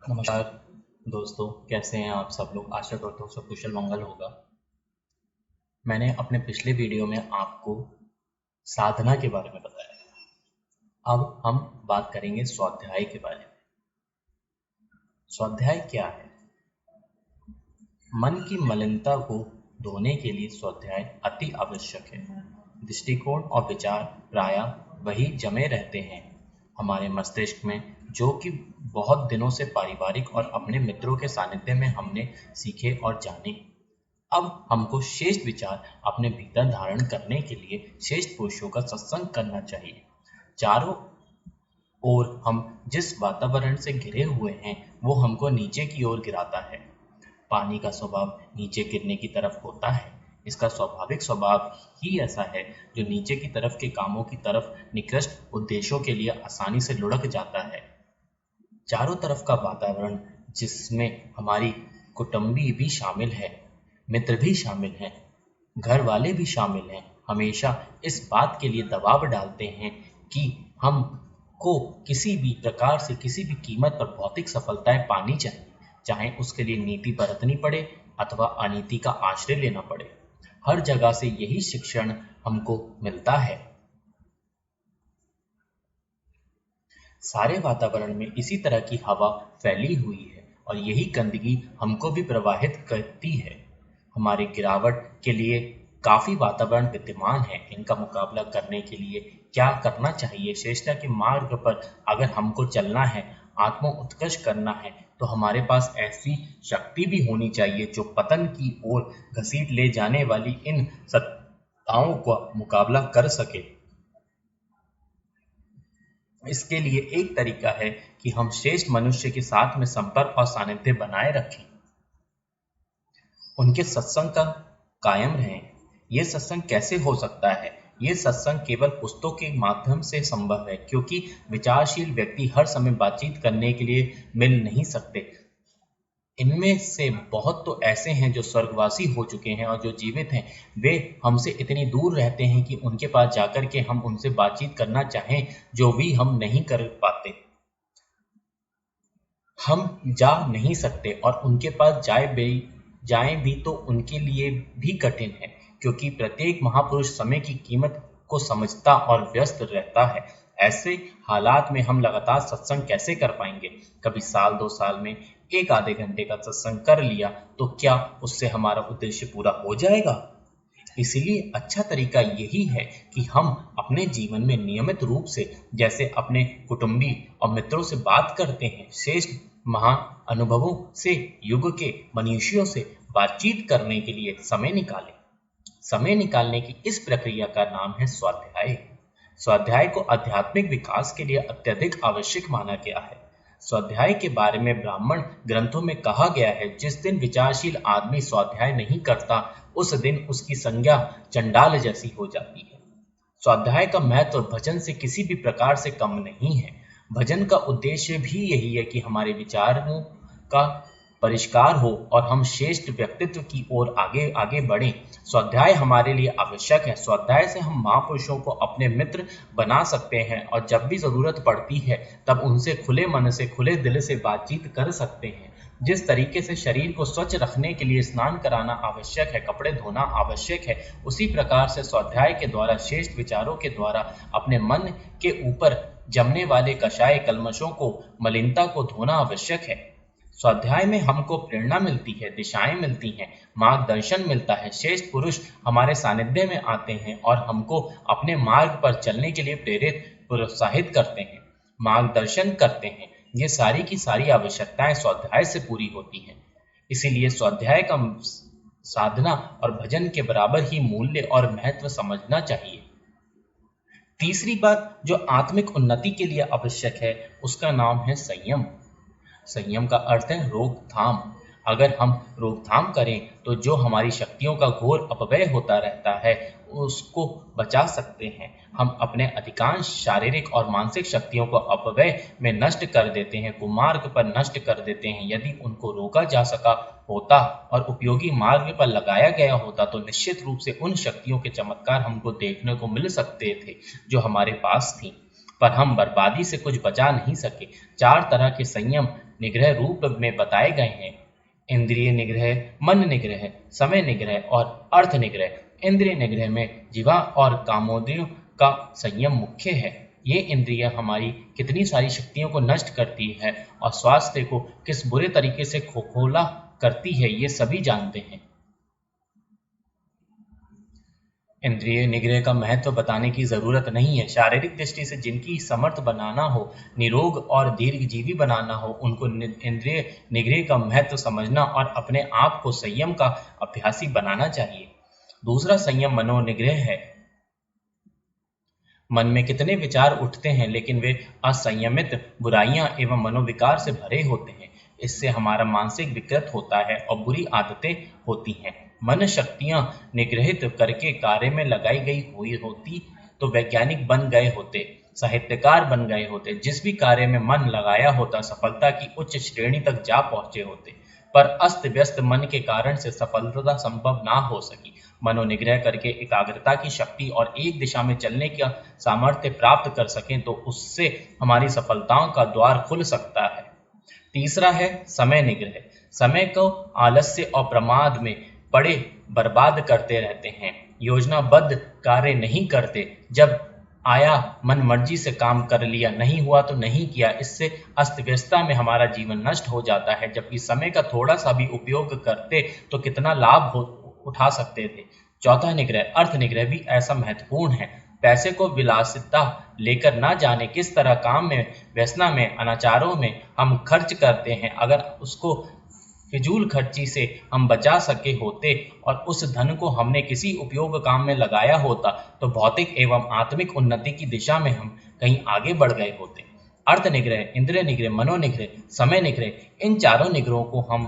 नमस्कार दोस्तों, कैसे हैं आप सब लोग। आशा करता हूँ सब कुशल मंगल होगा। मैंने अपने पिछले वीडियो में आपको साधना के बारे में बताया। अब हम बात करेंगे स्वाध्याय के बारे में। स्वाध्याय क्या है? मन की मलिनता को धोने के लिए स्वाध्याय अति आवश्यक है। दृष्टिकोण और विचार प्रायः वही जमे रहते हैं हमारे मस्तिष्क में, जो कि बहुत दिनों से पारिवारिक और अपने मित्रों के सानिध्य में हमने सीखे और जाने। अब हमको श्रेष्ठ विचार अपने भीतर धारण करने के लिए श्रेष्ठ पुरुषों का सत्संग करना चाहिए। चारों ओर हम जिस वातावरण से घिरे हुए हैं वो हमको नीचे की ओर गिराता है। पानी का स्वभाव नीचे गिरने की तरफ होता है। इसका स्वाभाविक स्वभाव ही ऐसा है, जो नीचे की तरफ के कामों की तरफ निकृष्ट उद्देश्यों के लिए आसानी से लुढ़क जाता है। चारों तरफ का वातावरण, जिसमें हमारी कुटुंबी भी शामिल है, मित्र भी शामिल हैं, घर वाले भी शामिल हैं, हमेशा इस बात के लिए दबाव डालते हैं कि हमको किसी भी प्रकार से किसी भी कीमत पर भौतिक सफलताएं पानी चाहिए, चाहे उसके लिए नीति बरतनी पड़े अथवा अनीति का आश्रय लेना पड़े। हर जगह से यही शिक्षण हमको मिलता है। सारे वातावरण में इसी तरह की हवा फैली हुई है और यही गंदगी हमको भी प्रवाहित करती है। हमारी गिरावट के लिए काफी वातावरण विद्यमान है। इनका मुकाबला करने के लिए क्या करना चाहिए? श्रेष्ठता के मार्ग पर अगर हमको चलना है, आत्म उत्कर्ष करना है, तो हमारे पास ऐसी शक्ति भी होनी चाहिए जो पतन की ओर घसीट ले जाने वाली इन सत्ताओं का मुकाबला कर सके। इसके लिए एक तरीका है कि हम श्रेष्ठ मनुष्य के साथ में संपर्क और सानिध्य बनाए रखें, उनके सत्संग का कायम रहें। ये सत्संग कैसे हो सकता है? ये सत्संग केवल पुस्तकों के माध्यम से संभव है, क्योंकि विचारशील व्यक्ति हर समय बातचीत करने के लिए मिल नहीं सकते। इनमें से बहुत तो ऐसे हैं जो स्वर्गवासी हो चुके हैं, और जो जीवित हैं वे हमसे इतनी दूर रहते हैं कि उनके पास जाकर के हम उनसे बातचीत करना चाहें, जो भी हम नहीं कर पाते। हम जा नहीं सकते, और उनके पास जाएं भी तो उनके लिए भी कठिन है, क्योंकि प्रत्येक महापुरुष समय की कीमत को समझता और व्यस्त रहता है। ऐसे हालात में हम लगातार सत्संग कैसे कर पाएंगे? कभी साल 2 साल में एक आधे घंटे का सत्संग कर लिया तो क्या उससे हमारा उद्देश्य पूरा हो जाएगा? इसलिए अच्छा तरीका यही है कि हम अपने जीवन में नियमित रूप से, जैसे अपने कुटुंबी और मित्रों से बात करते हैं, श्रेष्ठ महान अनुभवों से, युग के मनुष्यों से बातचीत करने के लिए समय निकालें। समय निकालने की इस प्रक्रिया का नाम है स्वाध्याय। स्वाध्याय को आध्यात्मिक विकास के लिए अत्यधिक आवश्यक माना गया है। स्वाध्याय के बारे में ब्राह्मण ग्रंथों में कहा गया है, जिस दिन विचारशील आदमी स्वाध्याय नहीं करता, उस दिन उसकी संज्ञा चंडाल जैसी हो जाती है। स्वाध्याय का महत्व भजन से किसी भी प्रकार से कम नहीं है। भजन का उद्देश्य भी यही है कि हमारे विचारों का परिष्कार हो और हम श्रेष्ठ व्यक्तित्व की ओर आगे आगे बढ़ें। स्वाध्याय हमारे लिए आवश्यक है। स्वाध्याय से हम महापुरुषों को अपने मित्र बना सकते हैं, और जब भी जरूरत पड़ती है तब उनसे खुले मन से, खुले दिल से बातचीत कर सकते हैं। जिस तरीके से शरीर को स्वच्छ रखने के लिए स्नान कराना आवश्यक है, कपड़े धोना आवश्यक है, उसी प्रकार से स्वाध्याय के द्वारा, श्रेष्ठ विचारों के द्वारा अपने मन के ऊपर जमने वाले कषाय कल्मशों को, मलिनता को धोना आवश्यक है। स्वाध्याय में हमको प्रेरणा मिलती है, दिशाएं मिलती हैं, मार्गदर्शन मिलता है। श्रेष्ठ पुरुष हमारे सानिध्य में आते हैं और हमको अपने मार्ग पर चलने के लिए प्रोत्साहित करते हैं, मार्गदर्शन करते हैं। ये सारी की सारी आवश्यकताएं स्वाध्याय से पूरी होती हैं। इसीलिए स्वाध्याय का साधना और भजन के बराबर ही मूल्य और महत्व समझना चाहिए। तीसरी बात जो आत्मिक उन्नति के लिए आवश्यक है, उसका नाम है संयम। संयम का अर्थ है रोकथाम। अगर हम रोकथाम करें तो जो हमारी शक्तियों का घोर अपव्यय होता रहता है, उसको बचा सकते हैं। हम अपने अधिकांश शारीरिक और मानसिक शक्तियों को अपव्यय में नष्ट कर देते हैं, कुमार्ग पर नष्ट कर देते हैं। यदि उनको रोका जा सका होता और उपयोगी मार्ग पर लगाया गया होता, तो निश्चित रूप से उन शक्तियों के चमत्कार हमको देखने को मिल सकते थे जो हमारे पास थी, पर हम बर्बादी से कुछ बचा नहीं सके। 4 तरह के संयम निग्रह रूप में बताए गए हैं। इंद्रिय निग्रह, मन निग्रह, समय निग्रह और अर्थ निग्रह। इंद्रिय निग्रह में जीवा और कामोद्रियों का संयम मुख्य है। ये इंद्रियां हमारी कितनी सारी शक्तियों को नष्ट करती है और स्वास्थ्य को किस बुरे तरीके से खोखला करती है, ये सभी जानते हैं। इंद्रिय निग्रह का महत्व बताने की जरूरत नहीं है। शारीरिक दृष्टि से जिनकी समर्थ बनाना हो, निरोग और दीर्घजीवी बनाना हो, उनको इंद्रिय निग्रह का महत्व समझना और अपने आप को संयम का अभ्यासी बनाना चाहिए। दूसरा संयम मनोनिग्रह है। मन में कितने विचार उठते हैं, लेकिन वे असंयमित बुराइयां एवं मनोविकार से भरे होते हैं। इससे हमारा मानसिक विकृत होता है और बुरी आदतें होती हैं। मन शक्तियां निग्रहित करके कार्य में लगाई गई हुई होती तो वैज्ञानिक बन गए होते, साहित्यकार बन गए होते, जिस भी कार्य में मन लगाया होता सफलता की उच्च श्रेणी तक जा पहुंचे होते। पर अस्त व्यस्त मन के कारण से सफलता संभव ना हो सकी। मनोनिग्रह करके एकाग्रता की शक्ति और एक दिशा में चलने का सामर्थ्य प्राप्त कर सकें तो उससे हमारी सफलताओं का द्वार खुल सकता है। तीसरा है समय निग्रह। समय को आलस्य और प्रमाद में पड़े बर्बाद करते रहते हैं, योजनाबद्ध कार्य नहीं करते। जब आया मन मर्जी से काम कर लिया, नहीं हुआ तो नहीं किया। इससे अस्त व्यस्तता में हमारा जीवन नष्ट हो जाता है, जबकि समय का थोड़ा सा भी उपयोग करते तो कितना लाभ उठा सकते थे। चौथा निग्रह, अर्थ निग्रह भी ऐसा महत्वपूर्ण है। पैसे को विलासिता लेकर ना जाने किस तरह काम में, व्यसना में, अनाचारों में हम खर्च करते हैं। अगर उसको फिजूल खर्ची से हम बचा सके होते और उस धन को हमने किसी उपयोग काम में लगाया होता तो भौतिक एवं आत्मिक उन्नति की दिशा में हम कहीं आगे बढ़ गए होते। अर्थ निग्रह, इंद्रिय निग्रह, मनोनिग्रह, समय निग्रह, इन चारों निग्रहों को हम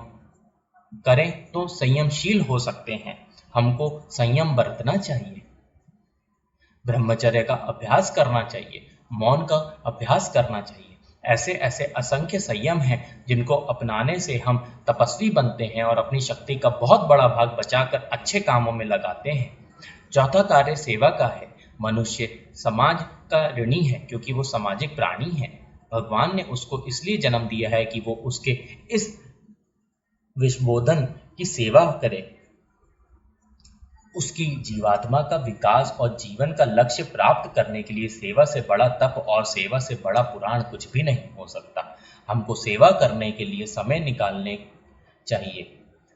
करें तो संयमशील हो सकते हैं। हमको संयम बरतना चाहिए, ब्रह्मचर्य का अभ्यास करना चाहिए, मौन का अभ्यास करना चाहिए। ऐसे ऐसे असंख्य संयम हैं जिनको अपनाने से हम तपस्वी बनते हैं और अपनी शक्ति का बहुत बड़ा भाग बचाकर अच्छे कामों में लगाते हैं। चौथा कार्य सेवा का है। मनुष्य समाज का ऋणी है क्योंकि वो सामाजिक प्राणी है। भगवान ने उसको इसलिए जन्म दिया है कि वो उसके इस विश्वबोधन की सेवा करे। उसकी जीवात्मा का विकास और जीवन का लक्ष्य प्राप्त करने के लिए सेवा से बड़ा तप और सेवा से बड़ा पुराण कुछ भी नहीं हो सकता। हमको सेवा करने के लिए समय निकालने चाहिए।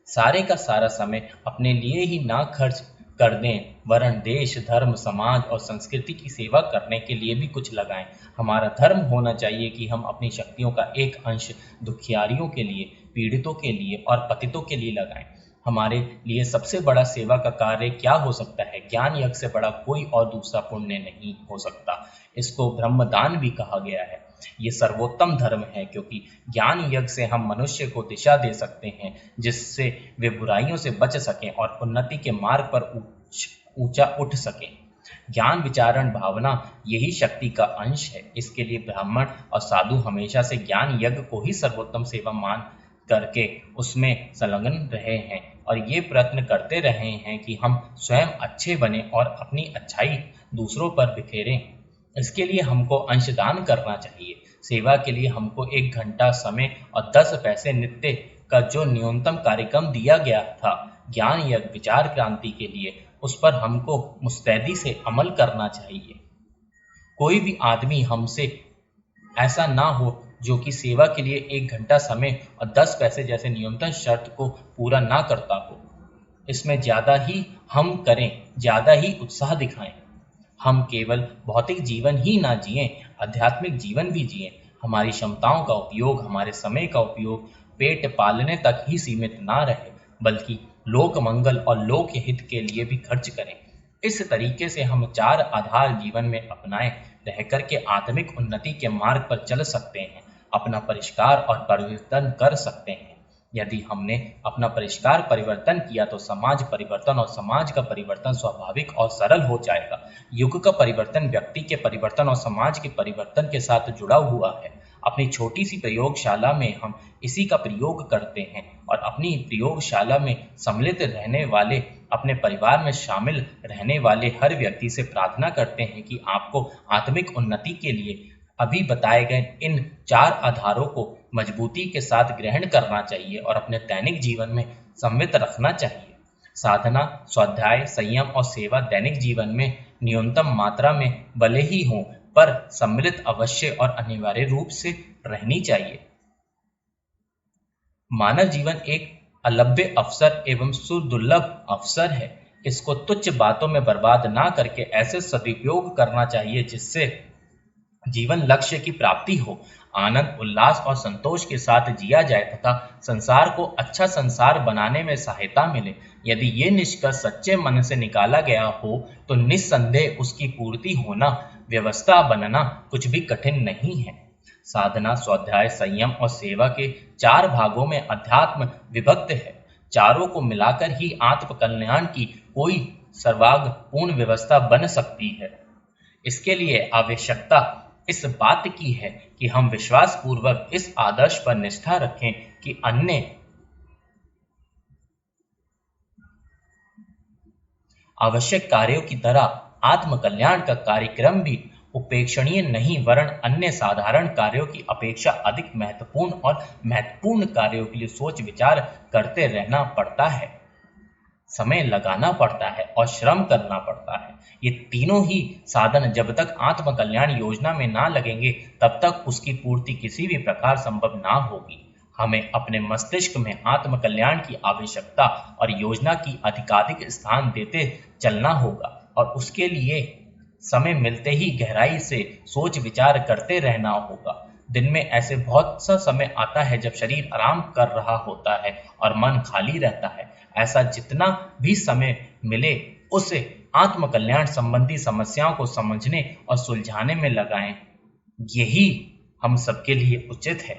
सारे का सारा समय अपने लिए ही ना खर्च कर दें, वरन देश, धर्म, समाज और संस्कृति की सेवा करने के लिए भी कुछ लगाएं। हमारा धर्म होना चाहिए कि हम अपनी शक्तियों का एक अंश दुखियारियों के लिए, पीड़ितों के लिए और पतितों के लिए लगाएं। हमारे लिए सबसे बड़ा सेवा का कार्य क्या हो सकता है? ज्ञान यज्ञ से बड़ा कोई और दूसरा पुण्य नहीं हो सकता। इसको ब्रह्मदान भी कहा गया है। ये सर्वोत्तम धर्म है क्योंकि ज्ञान यज्ञ से हम मनुष्य को दिशा दे सकते हैं जिससे वे बुराइयों से बच सकें और उन्नति के मार्ग पर ऊंचा उठ सकें। ज्ञान विचारण भावना यही शक्ति का अंश है। इसके लिए ब्राह्मण और साधु हमेशा से ज्ञान यज्ञ को ही सर्वोत्तम सेवा मान करके उसमें संलग्न रहे हैं और ये प्रयत्न करते रहे हैं कि हम स्वयं अच्छे बने और अपनी अच्छाई दूसरों पर बिखेरें। इसके लिए हमको अंशदान करना चाहिए। सेवा के लिए हमको 1 घंटा समय और 10 पैसे नित्य का जो न्यूनतम कार्यक्रम दिया गया था ज्ञान यज्ञ विचार क्रांति के लिए, उस पर हमको मुस्तैदी से अमल करना चाहिए। कोई भी आदमी हमसे ऐसा ना हो जो कि सेवा के लिए 1 घंटा समय और 10 पैसे जैसे न्यूनतम शर्त को पूरा ना करता हो। इसमें ज्यादा ही हम करें, ज्यादा ही उत्साह दिखाएं। हम केवल भौतिक जीवन ही ना जिएं, आध्यात्मिक जीवन भी जिएं। हमारी क्षमताओं का उपयोग, हमारे समय का उपयोग पेट पालने तक ही सीमित ना रहे, बल्कि लोक मंगल और लोक हित के लिए भी खर्च करें। इस तरीके से हम 4 आधार जीवन में अपनाएं रह करके आत्मिक उन्नति के मार्ग पर चल सकते हैं, अपना परिष्कार और परिवर्तन कर सकते हैं। यदि हमने अपना परिष्कार परिवर्तन किया तो समाज परिवर्तन और समाज का परिवर्तन स्वाभाविक और सरल हो जाएगा। युग का परिवर्तन व्यक्ति के परिवर्तन और समाज के परिवर्तन के साथ जुड़ा हुआ है। अपनी छोटी सी प्रयोगशाला में हम इसी का प्रयोग करते हैं और अपनी प्रयोगशाला में सम्मिलित रहने वाले, अपने परिवार में शामिल रहने वाले हर व्यक्ति से प्रार्थना करते हैं कि आपको आत्मिक उन्नति के लिए अभी बताए गए इन 4 आधारों को मजबूती के साथ ग्रहण करना चाहिए और अपने दैनिक जीवन में सम्मिलित रखना चाहिए। साधना, स्वाध्याय, संयम और सेवा दैनिक जीवन में न्यूनतम मात्रा में भले ही हों, पर सम्मिलित अवश्य और अनिवार्य रूप से रहनी चाहिए। मानव जीवन एक अलभ्य अवसर एवं सुदुर्लभ अवसर है। इसको तुच्छ बातों में बर्बाद ना करके ऐसे सदुपयोग करना चाहिए जिससे जीवन लक्ष्य की प्राप्ति हो, आनंद, उल्लास और संतोष के साथ जिया जाए तथा संसार को अच्छा संसार बनाने में सहायता मिले। यदि ये निष्कर्ष सच्चे मन से निकाला गया हो तो निस्संदेह उसकी पूर्ति होना, व्यवस्था बनना कुछ भी कठिन नहीं है। साधना, स्वाध्याय, संयम और सेवा के 4 भागों में अध्यात्म विभक्त है। चारों को मिलाकर ही आत्म कल्याण की कोई सर्वांगपूर्ण व्यवस्था बन सकती है। इसके लिए आवश्यकता इस बात की है कि हम विश्वास पूर्वक इस आदर्श पर निष्ठा रखें कि अन्य आवश्यक कार्यों की तरह आत्म कल्याण का कार्यक्रम भी उपेक्षणीय नहीं, वरन अन्य साधारण कार्यों की अपेक्षा अधिक महत्वपूर्ण और महत्वपूर्ण कार्यों के लिए सोच विचार करते रहना पड़ता है, समय लगाना पड़ता है और श्रम करना पड़ता है। ये तीनों ही साधन जब तक आत्म कल्याण योजना में ना लगेंगे तब तक उसकी पूर्ति किसी भी प्रकार संभव ना होगी। हमें अपने मस्तिष्क में आत्म कल्याण की आवश्यकता और योजना की अधिकाधिक स्थान देते चलना होगा और उसके लिए समय मिलते ही गहराई से सोच विचार करते रहना होगा। दिन में ऐसे बहुत सा समय आता है जब शरीर आराम कर रहा होता है और मन खाली रहता है। ऐसा जितना भी समय मिले उसे आत्म कल्याण संबंधी समस्याओं को समझने और सुलझाने में लगाएं। यही हम सबके लिए उचित है।